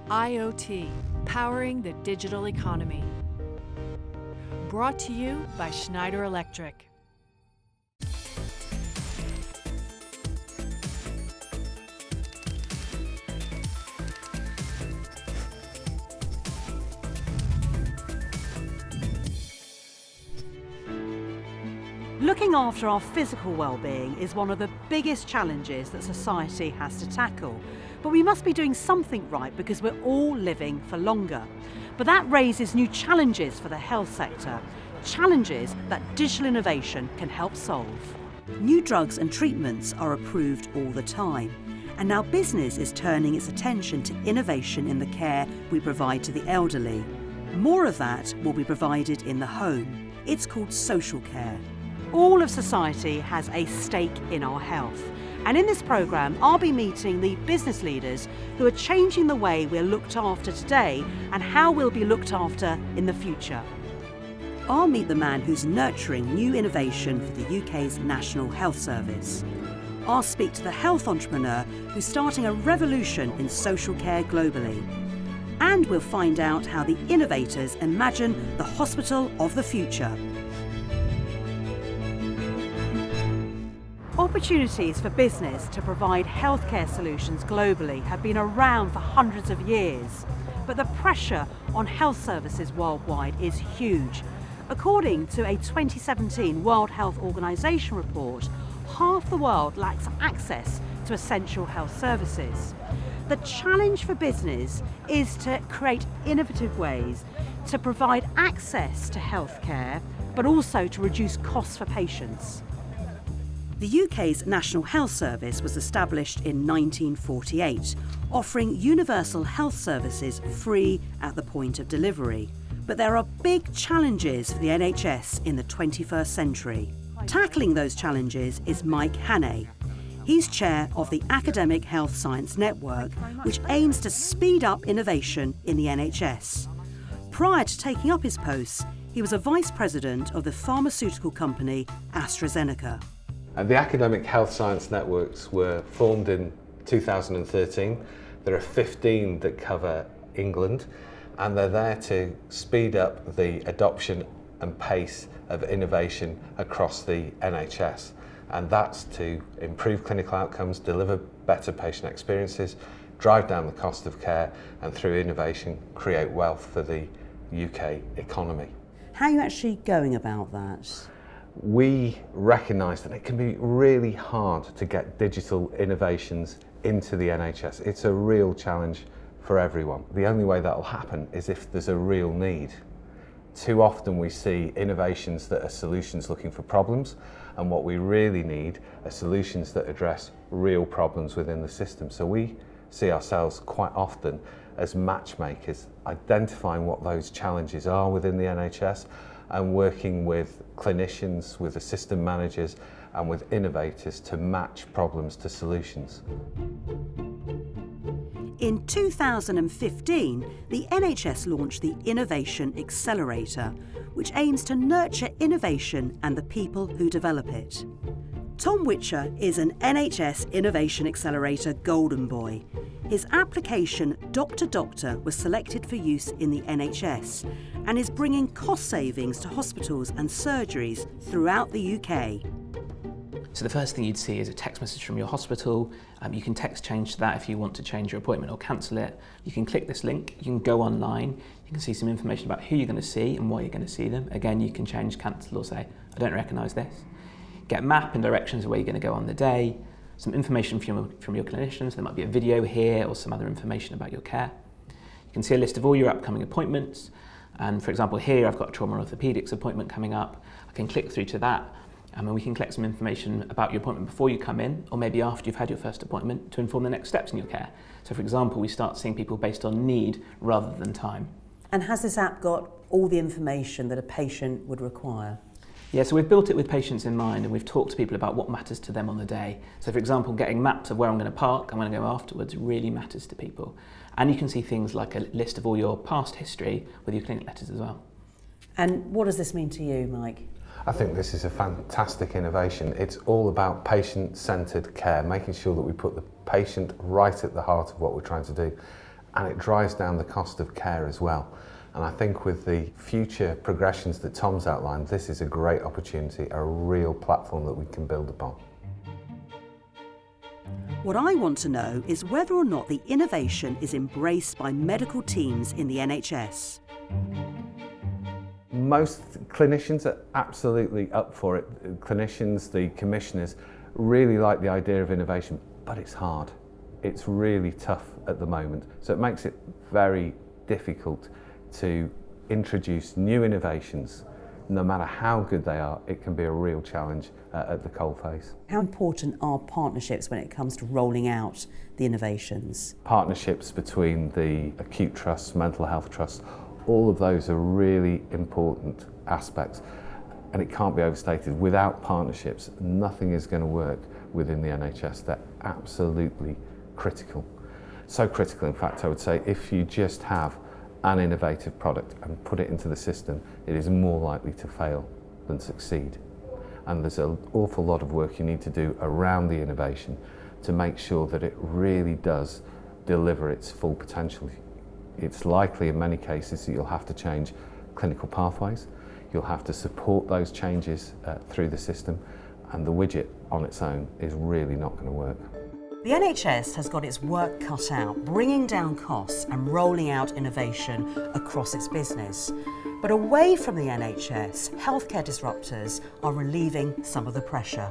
I.O.T, powering the digital economy. Brought to you by Schneider Electric. Looking after our physical well-being is one of the biggest challenges that society has to tackle. But we must be doing something right because we're all living for longer. But that raises new challenges for the health sector, challenges that digital innovation can help solve. New drugs and treatments are approved all the time. And now business is turning its attention to innovation in the care we provide to the elderly. More of that will be provided in the home. It's called social care. All of society has a stake in our health. And in this programme, I'll be meeting the business leaders who are changing the way we're looked after today and how we'll be looked after in the future. I'll meet the man who's nurturing new innovation for the UK's National Health Service. I'll speak to the health entrepreneur who's starting a revolution in social care globally. And we'll find out how the innovators imagine the hospital of the future. Opportunities for business to provide healthcare solutions globally have been around for hundreds of years, but the pressure on health services worldwide is huge. According to a 2017 World Health Organization report, half the world lacks access to essential health services. The challenge for business is to create innovative ways to provide access to healthcare, but also to reduce costs for patients. The UK's National Health Service was established in 1948, offering universal health services free at the point of delivery. But there are big challenges for the NHS in the 21st century. Tackling those challenges is Mike Hanna. He's chair of the Academic Health Science Network, which aims to speed up innovation in the NHS. Prior to taking up his post, he was a vice president of the pharmaceutical company AstraZeneca. The Academic Health Science Networks were formed in 2013. There are 15 that cover England, and they're there to speed up the adoption and pace of innovation across the NHS. And that's to improve clinical outcomes, deliver better patient experiences, drive down the cost of care, and through innovation, create wealth for the UK economy. How are you actually going about that? We recognise that it can be really hard to get digital innovations into the NHS. It's a real challenge for everyone. The only way that'll happen is if there's a real need. Too often we see innovations that are solutions looking for problems, and what we really need are solutions that address real problems within the system. So we see ourselves quite often as matchmakers, identifying what those challenges are within the NHS and working with clinicians, with the system managers and with innovators to match problems to solutions. In 2015, the NHS launched the Innovation Accelerator, which aims to nurture innovation and the people who develop it. Tom Witcher is an NHS Innovation Accelerator Golden Boy. His application, Doctor Doctor, was selected for use in the NHS and is bringing cost savings to hospitals and surgeries throughout the UK. So the first thing you'd see is a text message from your hospital. You can text change to that if you want to change your appointment or cancel it. You can click this link, you can go online, you can see some information about who you're going to see and why you're going to see them. Again, you can change cancel or say, I don't recognise this. Get a map and directions of where you're going to go on the day, some information from your clinicians. There might be a video here or some other information about your care. You can see a list of all your upcoming appointments. And for example, here I've got a trauma and orthopaedics appointment coming up. I can click through to that and we can collect some information about your appointment before you come in or maybe after you've had your first appointment to inform the next steps in your care. So for example, we start seeing people based on need rather than time. And has this app got all the information that a patient would require? Yeah, so we've built it with patients in mind and we've talked to people about what matters to them on the day. So for example, getting maps of where I'm going to park and when I go afterwards really matters to people. And you can see things like a list of all your past history with your clinic letters as well. And what does this mean to you, Mike? I think this is a fantastic innovation. It's all about patient-centred care, making sure that we put the patient right at the heart of what we're trying to do, and it drives down the cost of care as well. And I think with the future progressions that Tom's outlined, this is a great opportunity, a real platform that we can build upon. What I want to know is whether or not the innovation is embraced by medical teams in the NHS. Most clinicians are absolutely up for it. Clinicians, the commissioners, really like the idea of innovation, but it's hard. It's really tough at the moment. So it makes it very difficult to introduce new innovations. No matter how good they are, it can be a real challenge at the coalface. How important are partnerships when it comes to rolling out the innovations? Partnerships between the acute trusts, mental health trusts, all of those are really important aspects, and it can't be overstated. Without partnerships, nothing is going to work within the NHS. They're absolutely critical. So critical, in fact, I would say, if you just have an innovative product and put it into the system, it is more likely to fail than succeed. And there's an awful lot of work you need to do around the innovation to make sure that it really does deliver its full potential. It's likely in many cases that you'll have to change clinical pathways, you'll have to support those changes through the system, and the widget on its own is really not going to work. The NHS has got its work cut out, bringing down costs and rolling out innovation across its business. But away from the NHS, healthcare disruptors are relieving some of the pressure.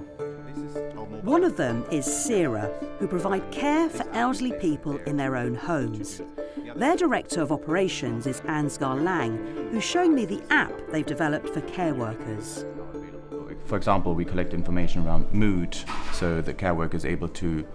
One of them is Sera, who provide care for elderly people in their own homes. Their Director of Operations is Ansgar Lang, who's showing me the app they've developed for care workers. For example, we collect information around mood, so the care worker is able to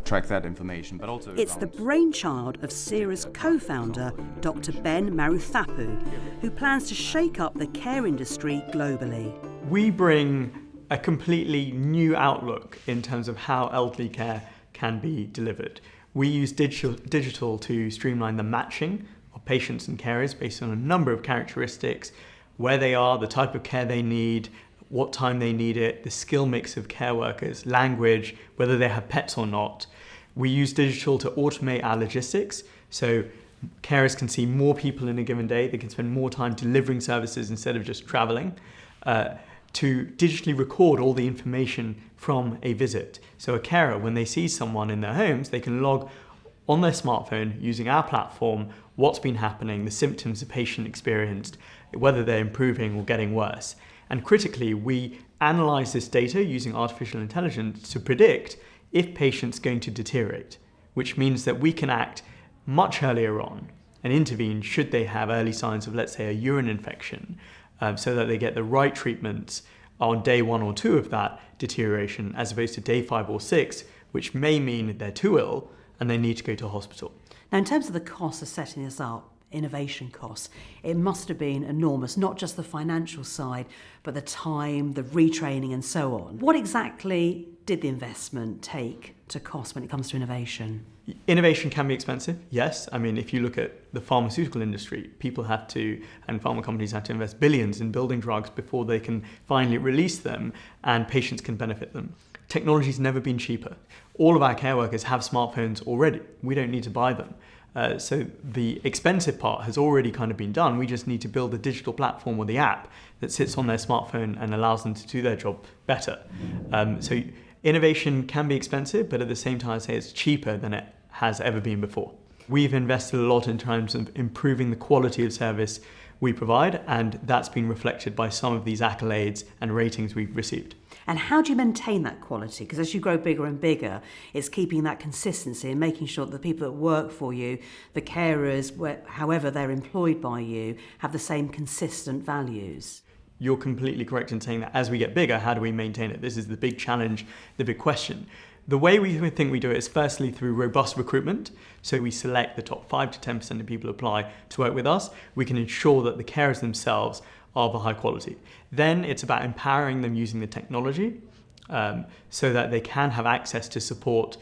track that information, but also it's the brainchild of Sera's co-founder, Dr. Ben Maruthapu, who plans to shake up the care industry globally. We bring a completely new outlook in terms of how elderly care can be delivered. We use digital to streamline the matching of patients and carers based on a number of characteristics: where they are, the type of care they need, what time they need it, the skill mix of care workers, language, whether they have pets or not. We use digital to automate our logistics, so carers can see more people in a given day, they can spend more time delivering services instead of just traveling, to digitally record all the information from a visit. So a carer, when they see someone in their homes, they can log on their smartphone using our platform what's been happening, the symptoms the patient experienced, whether they're improving or getting worse. And critically, we analyze this data using artificial intelligence to predict if patients are going to deteriorate, which means that we can act much earlier on and intervene should they have early signs of, let's say, a urine infection, so that they get the right treatments on day 1 or 2 of that deterioration, as opposed to day 5 or 6, which may mean they're too ill and they need to go to hospital. Now, in terms of the cost of setting this up, innovation costs, it must have been enormous, not just the financial side, but the time, the retraining and so on. What exactly did the investment take to cost when it comes to innovation? Innovation can be expensive, yes. I mean, if you look at the pharmaceutical industry, people have to, and pharma companies have to invest billions in building drugs before they can finally release them and patients can benefit them. Technology's never been cheaper. All of our care workers have smartphones already. We don't need to buy them. So the expensive part has already kind of been done. We just need to build a digital platform or the app that sits on their smartphone and allows them to do their job better. So innovation can be expensive, but at the same time, I'd say it's cheaper than it has ever been before. We've invested a lot in terms of improving the quality of service we provide, and that's been reflected by some of these accolades and ratings we've received. And how do you maintain that quality? Because as you grow bigger and bigger, it's keeping that consistency and making sure that the people that work for you, the carers, however they're employed by you, have the same consistent values. You're completely correct in saying that as we get bigger, how do we maintain it? This is the big challenge, the big question. The way we think we do it is firstly through robust recruitment. So we select the top 5 to 10% of people who apply to work with us. We can ensure that the carers themselves are of a high quality. Then it's about empowering them using the technology so that they can have access to support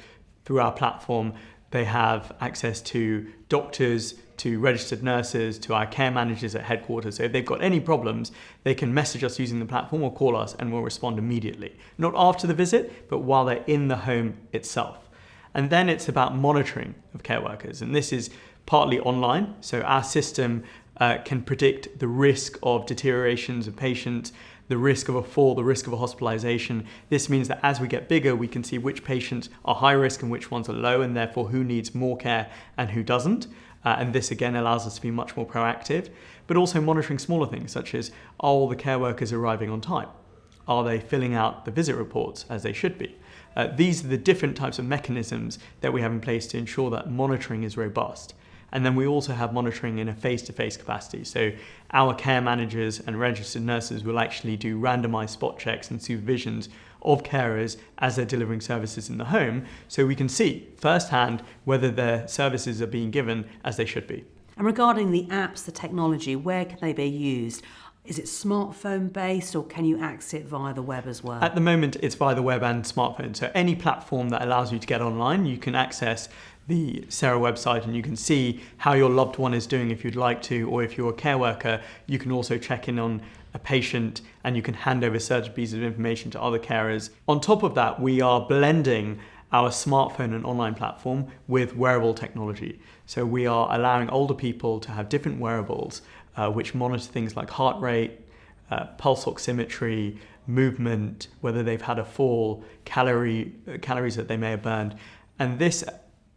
through our platform They have access to doctors, to registered nurses, to our care managers at headquarters. So if they've got any problems, they can message us using the platform or call us and we'll respond immediately. Not after the visit, but while they're in the home itself. And then it's about monitoring of care workers. And this is partly online. So our system can predict the risk of deteriorations of patients, the risk of a fall, the risk of a hospitalization. This means that as we get bigger, we can see which patients are high risk and which ones are low, and therefore who needs more care and who doesn't. And this again allows us to be much more proactive, but also monitoring smaller things such as, are all the care workers arriving on time? Are they filling out the visit reports as they should be? These are the different types of mechanisms that we have in place to ensure that monitoring is robust. And then we also have monitoring in a face-to-face capacity. So our care managers and registered nurses will actually do randomized spot checks and supervisions of carers as they're delivering services in the home, so we can see firsthand whether their services are being given as they should be. And regarding the apps, the technology, where can they be used? Is it smartphone-based or can you access it via the web as well? At the moment, it's via the web and smartphone. So any platform that allows you to get online, you can access the Sarah website and you can see how your loved one is doing if you'd like to, or if you're a care worker, you can also check in on a patient and you can hand over certain pieces of information to other carers. On top of that, we are blending our smartphone and online platform with wearable technology. So we are allowing older people to have different wearables which monitor things like heart rate, pulse oximetry, movement, whether they've had a fall, calories that they may have burned. And this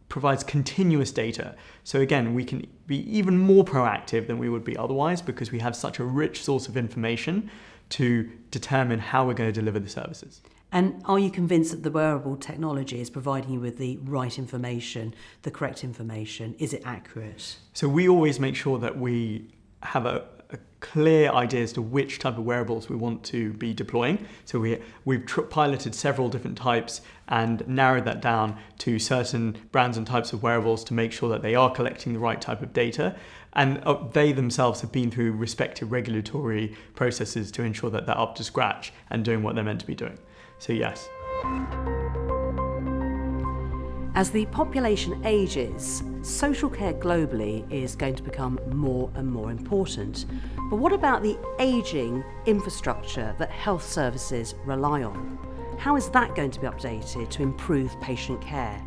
provides continuous data. So again, we can be even more proactive than we would be otherwise because we have such a rich source of information to determine how we're going to deliver the services. And are you convinced that the wearable technology is providing you with the right information, the correct information? Is it accurate? So we always make sure that we have a clear idea as to which type of wearables we want to be deploying. So we've piloted several different types and narrowed that down to certain brands and types of wearables to make sure that they are collecting the right type of data. And they themselves have been through respective regulatory processes to ensure that they're up to scratch and doing what they're meant to be doing. So yes. As the population ages, social care globally is going to become more and more important. But what about the ageing infrastructure that health services rely on? How is that going to be updated to improve patient care?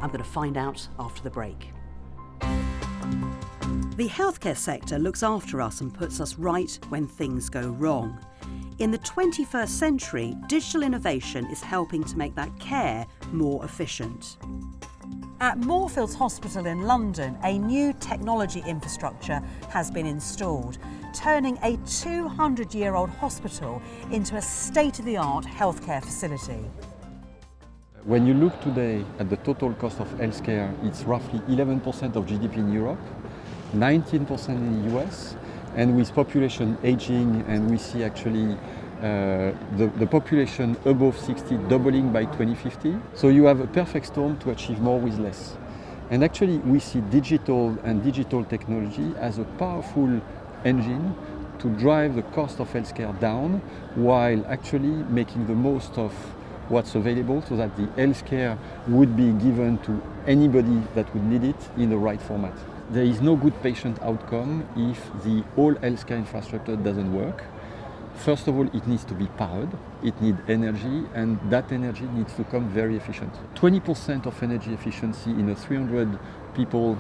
I'm going to find out after the break. The healthcare sector looks after us and puts us right when things go wrong. In the 21st century, digital innovation is helping to make that care more efficient. At Moorfields Hospital in London, a new technology infrastructure has been installed, turning a 200-year-old hospital into a state-of-the-art healthcare facility. When you look today at the total cost of healthcare, it's roughly 11% of GDP in Europe, 19% in the US, and with population aging, and we see actually the population above 60 doubling by 2050. So you have a perfect storm to achieve more with less. And actually we see digital and digital technology as a powerful engine to drive the cost of healthcare down while actually making the most of what's available so that the healthcare would be given to anybody that would need it in the right format. There is no good patient outcome if the whole healthcare infrastructure doesn't work. First of all, it needs to be powered, it needs energy, and that energy needs to come very efficient. 20% of energy efficiency in a 300 people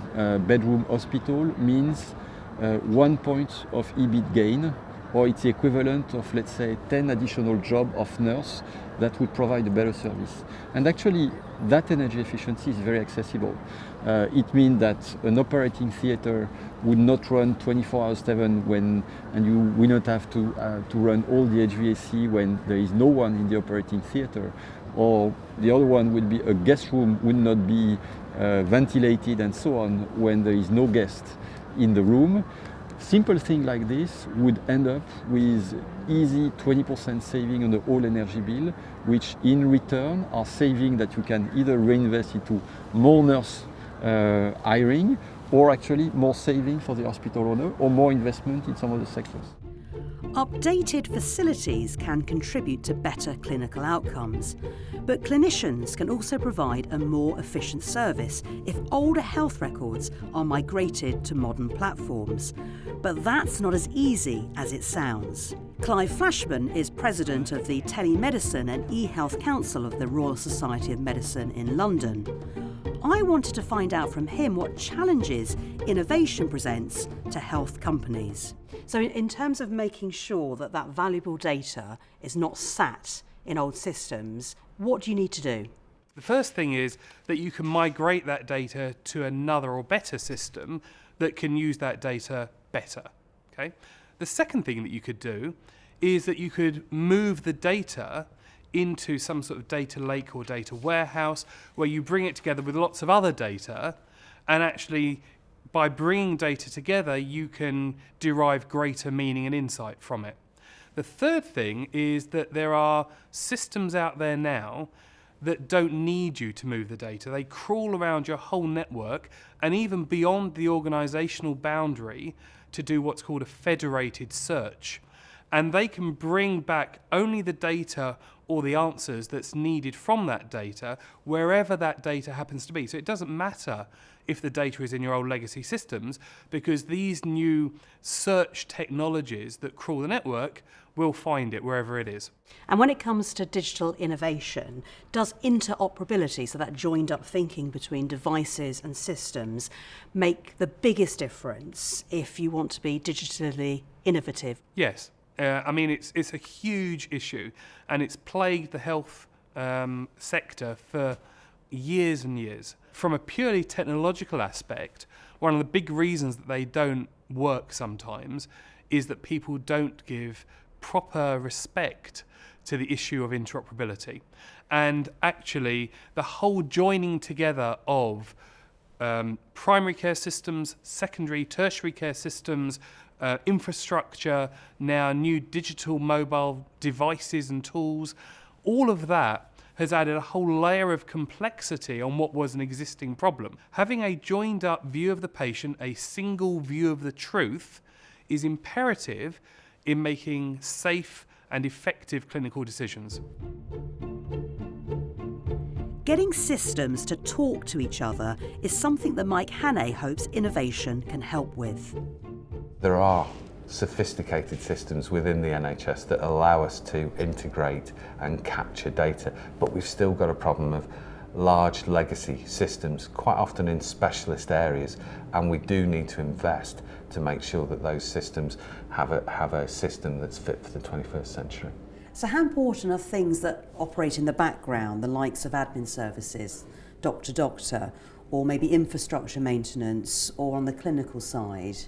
bedroom hospital means 1 point of EBIT gain, or it's the equivalent of, let's say, 10 additional jobs of nurse that would provide a better service. And actually, that energy efficiency is very accessible. It means that an operating theater would not run 24 hours 7 and you will not have to run all the HVAC when there is no one in the operating theater. Or the other one would be a guest room would not be ventilated and so on when there is no guest in the room. Simple thing like this would end up with easy 20% saving on the whole energy bill, which in return are saving that you can either reinvest into more nurse hiring, or actually more saving for the hospital owner, or more investment in some of the sectors. Updated facilities can contribute to better clinical outcomes, but clinicians can also provide a more efficient service if older health records are migrated to modern platforms. But that's not as easy as it sounds. Clive Flashman is president of the Telemedicine and eHealth Council of the Royal Society of Medicine in London. I wanted to find out from him what challenges innovation presents to health companies. So in terms of making sure that that valuable data is not sat in old systems, what do you need to do? The first thing is that you can migrate that data to another or better system that can use that data better. Okay? The second thing that you could do is that you could move the data into some sort of data lake or data warehouse where you bring it together with lots of other data, and actually by bringing data together you can derive greater meaning and insight from it. The third thing is that there are systems out there now that don't need you to move the data. They crawl around your whole network and even beyond the organisational boundary to do what's called a federated search. And they can bring back only the data or the answers that's needed from that data, wherever that data happens to be. So it doesn't matter if the data is in your old legacy systems, because these new search technologies that crawl the network will find it wherever it is. And when it comes to digital innovation, does interoperability, so that joined up thinking between devices and systems, make the biggest difference if you want to be digitally innovative? Yes. I mean, it's a huge issue, and it's plagued the health sector for years and years. From a purely technological aspect, one of the big reasons that they don't work sometimes is that people don't give proper respect to the issue of interoperability. And actually, the whole joining together of primary care systems, secondary, tertiary care systems, infrastructure, now new digital mobile devices and tools, all of that has added a whole layer of complexity on what was an existing problem. Having a joined up view of the patient, a single view of the truth, is imperative in making safe and effective clinical decisions. Getting systems to talk to each other is something that Mike Hanna hopes innovation can help with. There are sophisticated systems within the NHS that allow us to integrate and capture data, but we've still got a problem of large legacy systems, quite often in specialist areas, and we do need to invest to make sure that those systems have a system that's fit for the 21st century. So how important are things that operate in the background, the likes of admin services, doctor, or maybe infrastructure maintenance, or on the clinical side?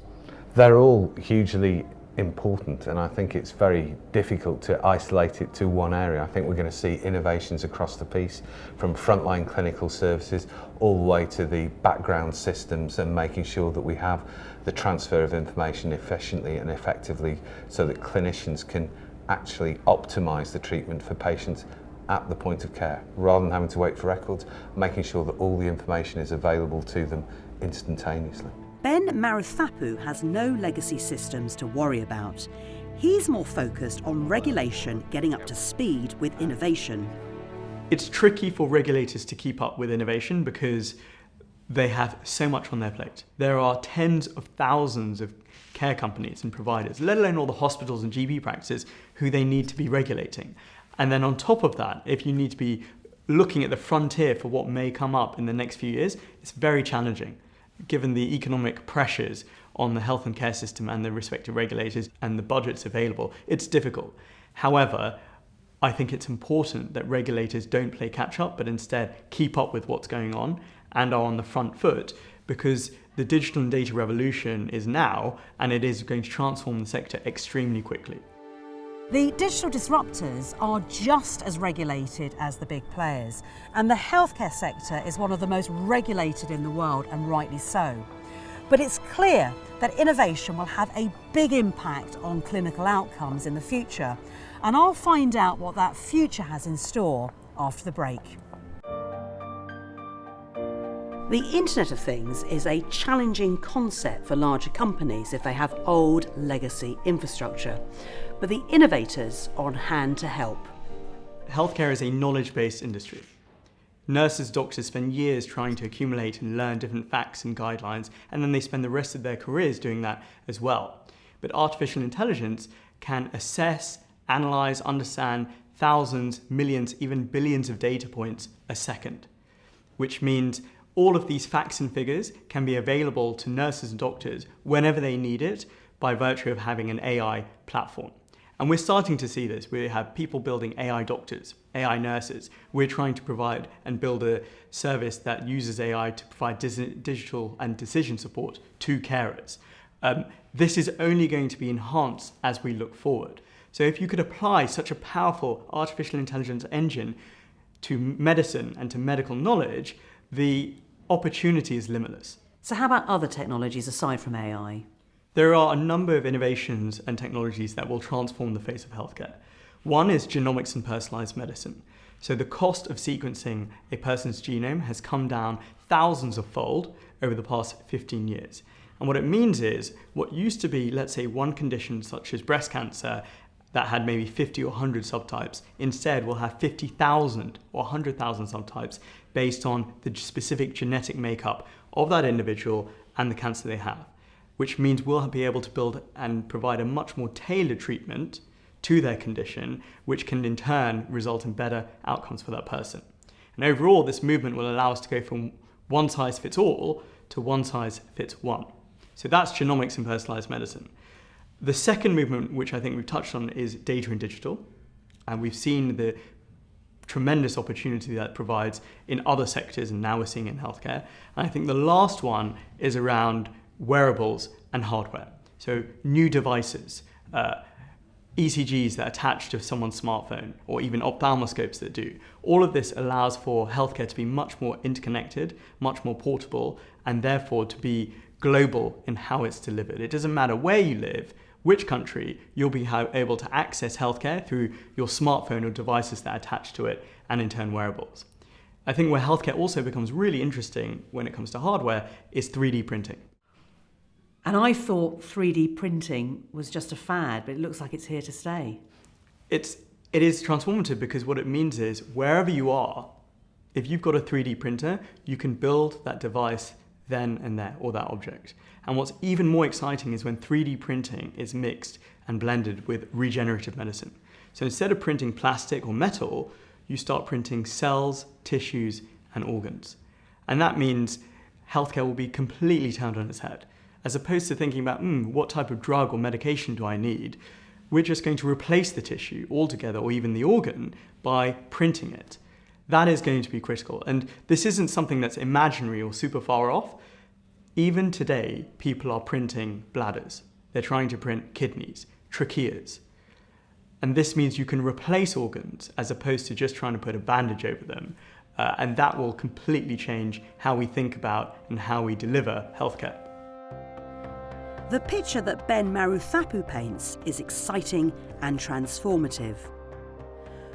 They're all hugely important, and I think it's very difficult to isolate it to one area. I think we're going to see innovations across the piece, from frontline clinical services all the way to the background systems, and making sure that we have the transfer of information efficiently and effectively so that clinicians can actually optimise the treatment for patients at the point of care, rather than having to wait for records, making sure that all the information is available to them instantaneously. Ben Maruthapu has no legacy systems to worry about. He's more focused on regulation getting up to speed with innovation. It's tricky for regulators to keep up with innovation because they have so much on their plate. There are tens of thousands of care companies and providers, let alone all the hospitals and GP practices who they need to be regulating. And then on top of that, if you need to be looking at the frontier for what may come up in the next few years, it's very challenging, given the economic pressures on the health and care system and the respective regulators and the budgets available. It's difficult. However, I think it's important that regulators don't play catch up, but instead keep up with what's going on and are on the front foot, because the digital and data revolution is now, and it is going to transform the sector extremely quickly. The digital disruptors are just as regulated as the big players, and the healthcare sector is one of the most regulated in the world, and rightly so. But it's clear that innovation will have a big impact on clinical outcomes in the future, and I'll find out what that future has in store after the break. The Internet of Things is a challenging concept for larger companies if they have old legacy infrastructure. but the innovators are on hand to help. Healthcare is a knowledge-based industry. Nurses, doctors spend years trying to accumulate and learn different facts and guidelines, and then they spend the rest of their careers doing that as well. But artificial intelligence can assess, analyze, understand thousands, millions, even billions of data points a second, which means all of these facts and figures can be available to nurses and doctors whenever they need it by virtue of having an AI platform. And we're starting to see this. We have people building AI doctors, AI nurses. We're trying to provide and build a service that uses AI to provide digital and decision support to carers. This is only going to be enhanced as we look forward. So if you could apply such a powerful artificial intelligence engine to medicine and to medical knowledge, the opportunity is limitless. So how about other technologies aside from AI? There are a number of innovations and technologies that will transform the face of healthcare. One is genomics and personalized medicine. So the cost of sequencing a person's genome has come down thousands of fold over the past 15 years. And what it means is what used to be, let's say, one condition such as breast cancer that had maybe 50 or 100 subtypes, instead will have 50,000 or 100,000 subtypes based on the specific genetic makeup of that individual and the cancer they have, which means we'll be able to build and provide a much more tailored treatment to their condition, which can in turn result in better outcomes for that person. And overall, this movement will allow us to go from one size fits all to one size fits one. So that's genomics and personalized medicine. The second movement, which I think we've touched on, is data and digital. And we've seen the tremendous opportunity that provides in other sectors, and now we're seeing in healthcare. And I think the last one is around wearables and hardware. So new devices, ECGs that attach to someone's smartphone, or even ophthalmoscopes that do. All of this allows for healthcare to be much more interconnected, much more portable, and therefore to be global in how it's delivered. It doesn't matter where you live, which country, you'll be able to access healthcare through your smartphone or devices that attach to it, and in turn wearables. I think where healthcare also becomes really interesting when it comes to hardware is 3D printing. And I thought 3D printing was just a fad, but it looks like it's here to stay. It is transformative because what it means is wherever you are, if you've got a 3D printer, you can build that device then and there, or that object. And what's even more exciting is when 3D printing is mixed and blended with regenerative medicine. So instead of printing plastic or metal, you start printing cells, tissues, and organs. And that means healthcare will be completely turned on its head. As opposed to thinking about, what type of drug or medication do I need? We're just going to replace the tissue altogether, or even the organ, by printing it. That is going to be critical. And this isn't something that's imaginary or super far off. Even today, people are printing bladders. They're trying to print kidneys, tracheas. And this means you can replace organs as opposed to just trying to put a bandage over them. And that will completely change how we think about and how we deliver healthcare. The picture that Ben Maruthapu paints is exciting and transformative.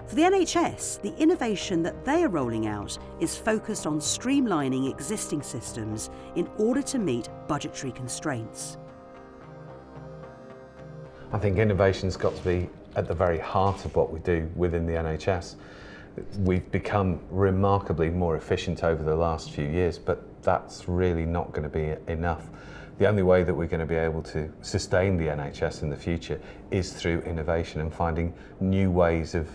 For the NHS, the innovation that they are rolling out is focused on streamlining existing systems in order to meet budgetary constraints. I think innovation's got to be at the very heart of what we do within the NHS. We've become remarkably more efficient over the last few years, but that's really not going to be enough. The only way that we're going to be able to sustain the NHS in the future is through innovation and finding new ways of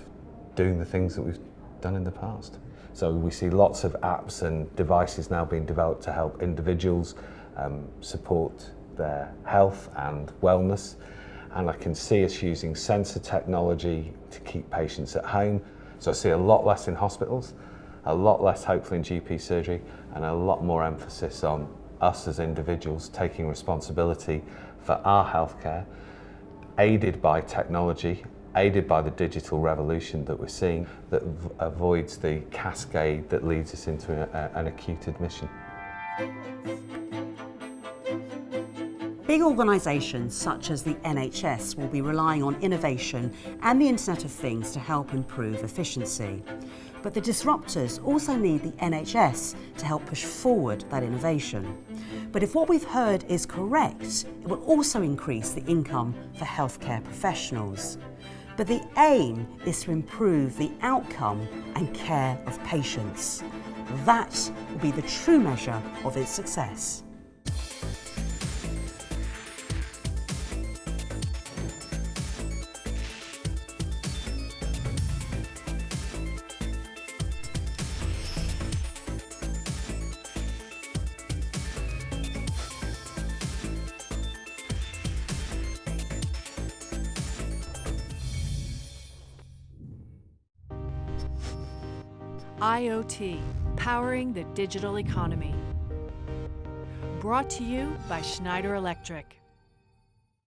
doing the things that we've done in the past. So we see lots of apps and devices now being developed to help individuals support their health and wellness. And I can see us using sensor technology to keep patients at home. So I see a lot less in hospitals, a lot less hopefully in GP surgery, and a lot more emphasis on us as individuals taking responsibility for our healthcare, aided by technology, aided by the digital revolution that we're seeing that avoids the cascade that leads us into an acute admission. Big organisations such as the NHS will be relying on innovation and the Internet of Things to help improve efficiency. But the disruptors also need the NHS to help push forward that innovation. But if what we've heard is correct, it will also increase the income for healthcare professionals. But the aim is to improve the outcome and care of patients. That will be the true measure of its success. I.O.T. Powering the Digital Economy. Brought to you by Schneider Electric.